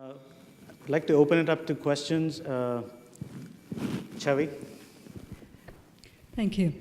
I'd like to open it up to questions. Chavi? Thank you.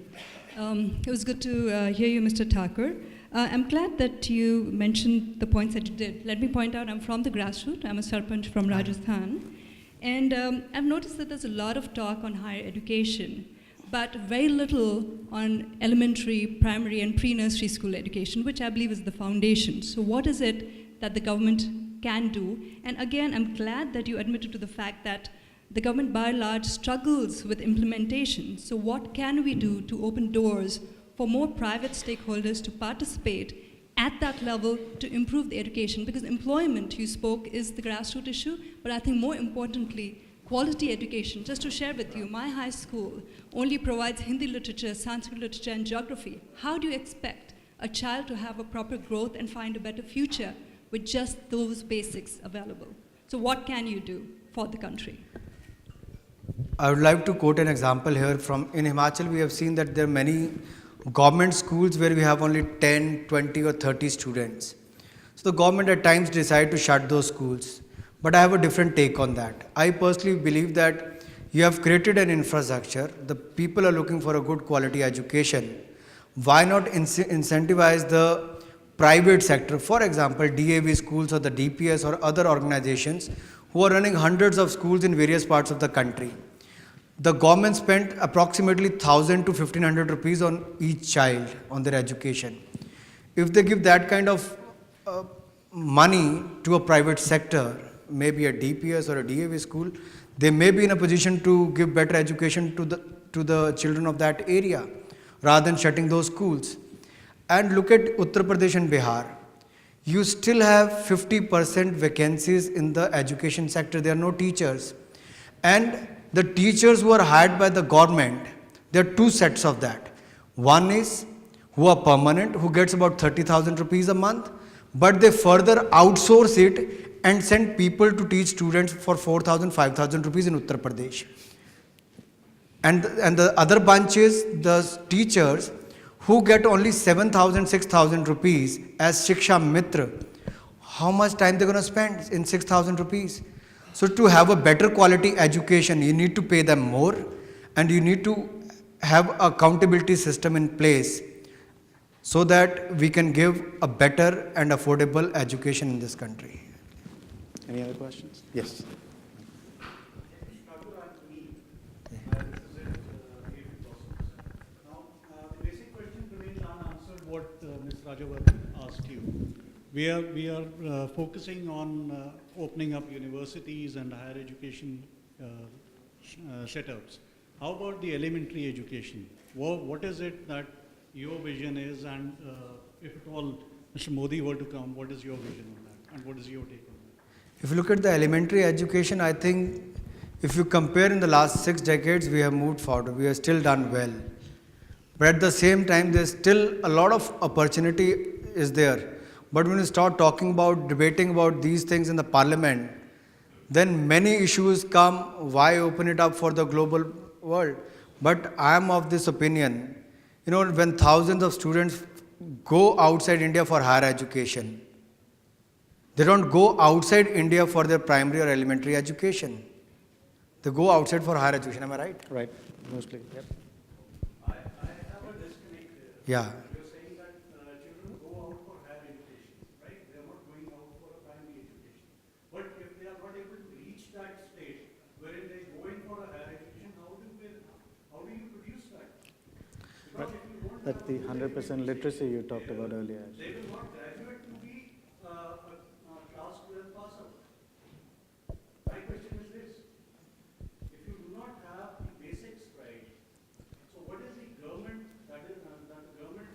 It was good to hear you, Mr. Thakur. I'm glad that you mentioned the points that you did. Let me point out, I'm from the grassroots. I'm a Sarpanch from Rajasthan. And I've noticed that there's a lot of talk on higher education, but very little on elementary, primary, and pre-nursery school education, which I believe is the foundation. So what is it that the government can do? And again, I'm glad that you admitted to the fact that the government by and large struggles with implementation. So what can we do to open doors for more private stakeholders to participate at that level to improve the education? Because employment, you spoke, is the grassroots issue, but I think more importantly, quality education. Just to share with you, my high school only provides Hindi literature, Sanskrit literature, and geography. How do you expect a child to have a proper growth and find a better future with just those basics available? So what can you do for the country? I would like to quote an example here from in Himachal. We have seen that there are many government schools where we have only 10, 20 or 30 students. So the government at times decide to shut those schools. But I have a different take on that. I personally believe that you have created an infrastructure. The people are looking for a good quality education. Why not incentivize the private sector? For example, DAV schools or the DPS or other organizations who are running hundreds of schools in various parts of the country. The government spent approximately 1,000 to 1,500 rupees on each child on their education. If they give that kind of money to a private sector, maybe a DPS or a DAV school, they may be in a position to give better education to the children of that area rather than shutting those schools. And look at Uttar Pradesh and Bihar. You still have 50% vacancies in the education sector. There are no teachers. And the teachers who are hired by the government, there are two sets of that. One is who are permanent, who gets about 30,000 rupees a month, but they further outsource it and send people to teach students for 4,000, 5,000 rupees in Uttar Pradesh. And the other bunch is the teachers who get only 7,000, 6,000 rupees as Shiksha Mitra. How much time they're going to spend in 6,000 rupees? So to have a better quality education, you need to pay them more and you need to have an accountability system in place so that we can give a better and affordable education in this country. Any other questions? Yes. The basic question remains unanswered what Ms. Rajawardhan asked you. We are focusing on opening up universities and higher education setups. How about the elementary education? What is it that your vision is, and if at all Mr. Modi were to come, what is your vision on that, and what is your take on that? If you look at the elementary education, I think if you compare in the last 6 decades, we have moved forward. We have still done well. But at the same time, there's still a lot of opportunity is there. But when you start talking about, debating about these things in the parliament, then many issues come, why open it up for the global world? But I am of this opinion, when thousands of students go outside India for higher education, they don't go outside India for their primary or elementary education. They go outside for higher education, am I right? Right, mostly, yep. I have a disconnect here. Yeah. You're saying that children go out for higher education, right? They're not going out for a primary education. But if they are not able to reach that state wherein they go in for a higher education, how do you produce that? Because if you don't That's the 100% literacy you talked about earlier. they will not graduate to be a class 12 pass out. My question is this: if you do not have the basics right, so what is the government that the government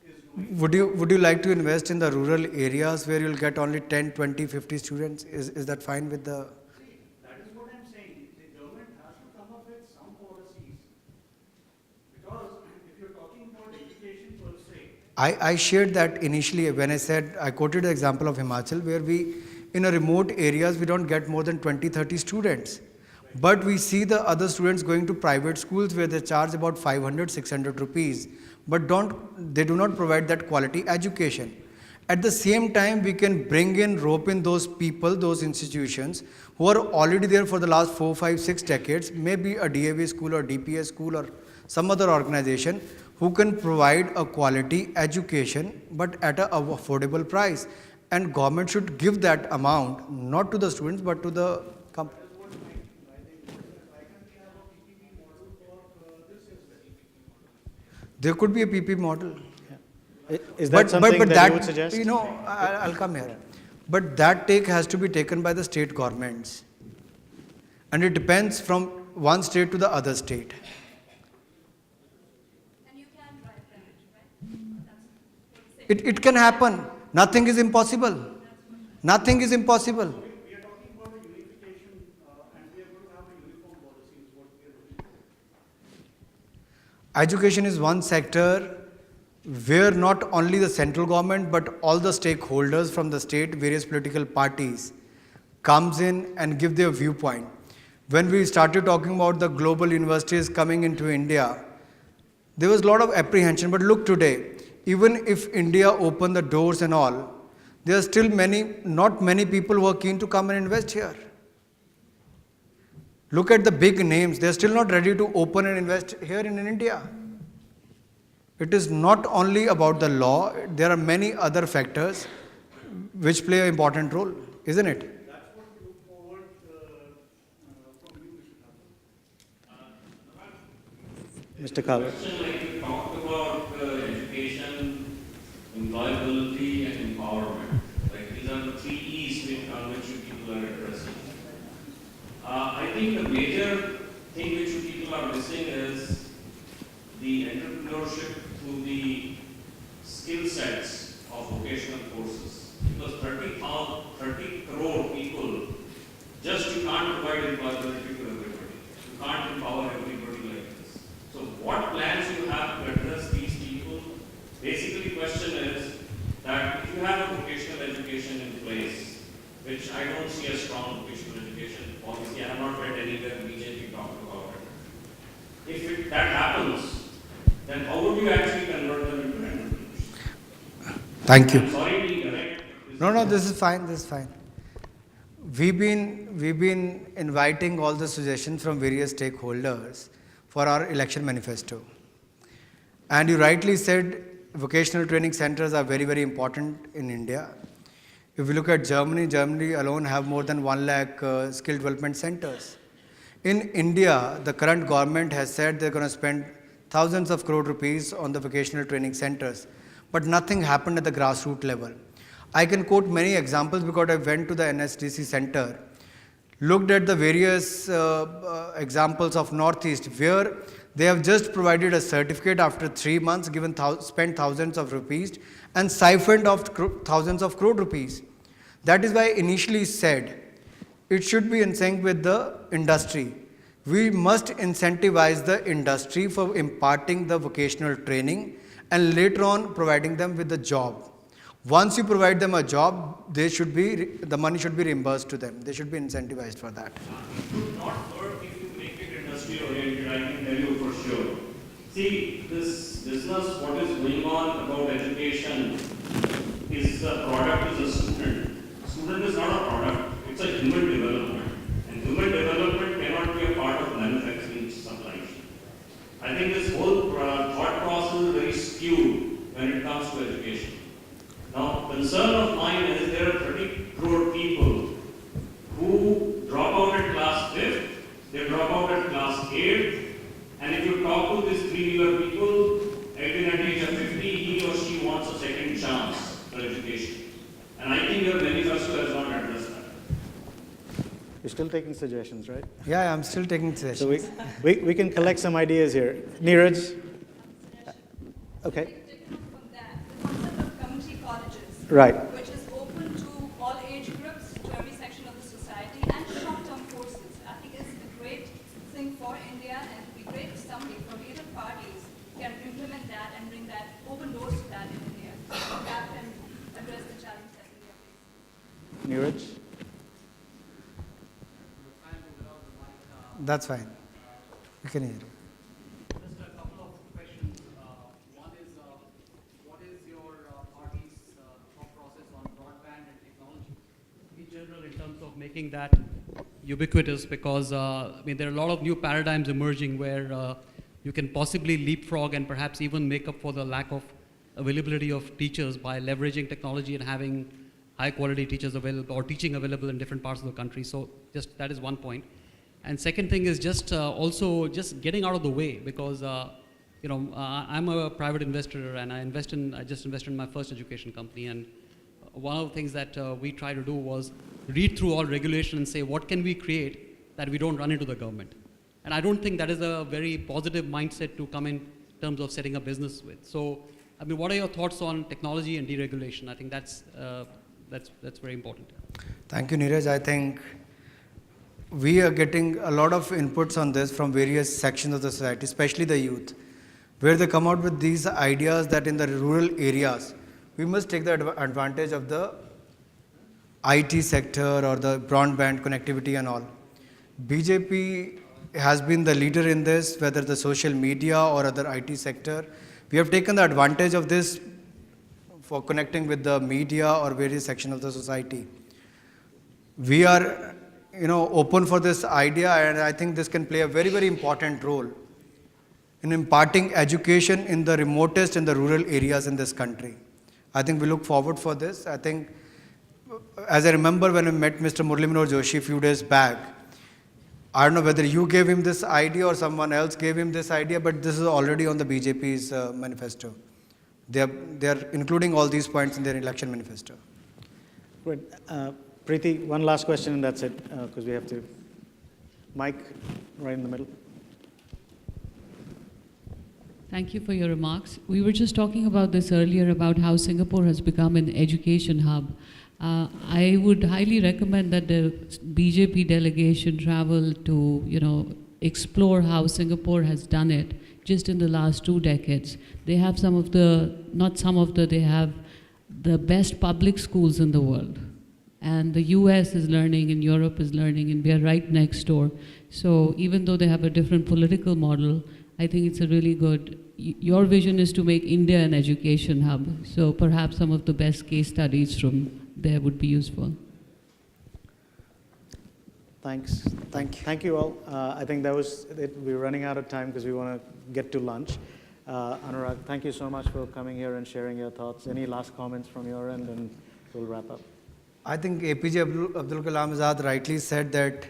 is doing? Would you like to invest in the rural areas where you'll get only 10, 20, 50 students? Is that fine with the... See, that is what I'm saying. The government has to come up with some policies. Because if you're talking about education per se, I shared that initially when I said, I quoted the example of Himachal where in a remote areas, we don't get more than 20, 30 students. But we see the other students going to private schools where they charge about 500, 600 rupees. But they do not provide that quality education. At the same time, we can rope in those people, those institutions who are already there for the last 4, 5, 6 decades, maybe a DAV school or DPS school or some other organization who can provide a quality education but at an affordable price. And government should give that amount not to the students but to the company. There could be a PP model. Is that something that you would suggest? You know, I'll come here. But that take has to be taken by the state governments. And it depends from one state to the other state. And you can drive that, right? It can happen. Nothing is impossible. Nothing is impossible. We are talking about a unification, and we are going to have a uniform policy is what we are looking for. Education is one sector where not only the central government but all the stakeholders from the state, various political parties comes in and give their viewpoint. When we started talking about the global universities coming into India, there was a lot of apprehension. But look today, even if India opened the doors and all, there are still not many people who are keen to come and invest here. Look at the big names, they are still not ready to open and invest here in India. It is not only about the law, there are many other factors which play an important role, isn't it? That's what we look forward from you, Mr. Thakur. Mr. Kaur. Question, like you talked about education, employability, and empowerment. Like these are the 3 E's which you people are addressing. I think the major thing which you people are missing is the entrepreneurship through the skill sets of vocational courses. Because 30 crore people, just you can't provide employability to everybody. You can't empower everybody like this. So what plans you have to address these people? Basically, the question is that if you have a vocational education in place, which I don't see a strong vocational education policy, I have not read anywhere BJP talked about it. If that happens, then how would you actually convert them into entrepreneurs? Thank you. I'm sorry to interrupt. No, this is fine, this is fine. We've been inviting all the suggestions from various stakeholders for our election manifesto. And you rightly said vocational training centers are very, very important in India. If we look at Germany, Germany alone have more than 1 lakh skill development centers. In India, the current government has said they're going to spend thousands of crore rupees on the vocational training centers, but nothing happened at the grassroots level. I can quote many examples because I went to the NSDC center, looked at the various examples of Northeast where they have just provided a certificate after 3 months, spent thousands of rupees and siphoned off thousands of crore rupees. That is why I initially said it should be in sync with the industry. We must incentivize the industry for imparting the vocational training and later on providing them with the job. Once you provide them a job, the money should be reimbursed to them. They should be incentivized for that. It would not work if you make it industry oriented, I can tell you for sure. See, this business, what is going on about education is a product, is a student. Student is not a product, it's a human development. And human development cannot be a part of manufacturing supply chain. I think this whole thought process is very skewed when it comes to education. Now, concern of mine is there are 30 crore people who drop out at class 5th, they drop out at class 8th, and if you talk to these 3-wheeler people, at an age of 50, he or she wants a second chance for education. And I think your manifesto has not addressed that. You're still taking suggestions, right? Yeah, I'm still taking So suggestions. we can collect some ideas here. Neeraj? Okay. Taken up from that, the concept of community colleges, Right. which is open to all age groups, to every section of the society, and short-term courses. I think it's a great thing for India, and it would be great if somebody from either parties can implement that and bring that, open doors to that in India. That can address the challenge that India faces. Neeraj? That's fine. We can hear you. Just a couple of questions. One is, what is your party's thought terms of making that ubiquitous, because I mean, there are a lot of new paradigms emerging where you can possibly leapfrog and perhaps even make up for the lack of availability of teachers by leveraging technology and having high quality teachers available or teaching available in different parts of the country. So just that is one point. And second thing is just also just getting out of the way, because you know, I'm a private investor and I just invested in my first education company, and one of the things that we tried to do was read through all regulation and say, what can we create that we don't run into the government? And I don't think that is a very positive mindset to come in terms of setting a business with. So, I mean, what are your thoughts on technology and deregulation? I think that's very important. Thank you, Neeraj. I think we are getting a lot of inputs on this from various sections of the society, especially the youth, where they come out with these ideas that in the rural areas, we must take the advantage of the IT sector or the broadband connectivity and all. BJP has been the leader in this, whether the social media or other IT sector. We have taken the advantage of this for connecting with the media or various sections of the society. We are, open for this idea, and I think this can play a very, very important role in imparting education in the remotest and the rural areas in this country. I think we look forward for this. I think, as I remember when I met Mr. Murli Manohar Joshi a few days back, I don't know whether you gave him this idea or someone else gave him this idea, but this is already on the BJP's manifesto. They are including all these points in their election manifesto. Great. Preeti, one last question and that's it, because we have to. Mike, right in the middle. Thank you for your remarks. We were just talking about this earlier about how Singapore has become an education hub. I would highly recommend that the BJP delegation travel to, explore how Singapore has done it just in the last 2 decades. They have they have the best public schools in the world. And the US is learning and Europe is learning, and we are right next door. So even though they have a different political model, I think it's a really good, your vision is to make India an education hub. So perhaps some of the best case studies from there would be useful. Thanks. Thank you all. I think that was it. We're running out of time because we want to get to lunch. Anurag, thank you so much for coming here and sharing your thoughts. Any last comments from your end, and we'll wrap up. I think APJ Abdul Kalam Azad rightly said that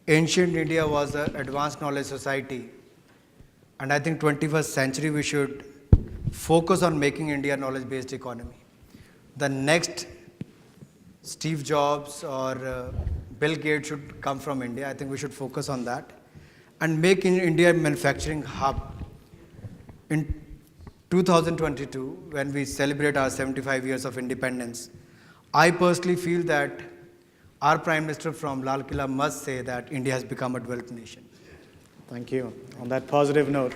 ancient India was an advanced knowledge society. And I think 21st century we should focus on making India a knowledge-based economy. The next Steve Jobs or Bill Gates should come from India. I think we should focus on that and make India a manufacturing hub. In 2022, when we celebrate our 75 years of independence, I personally feel that our Prime Minister from Lal Killa must say that India has become a developed nation. Thank you. On that positive note.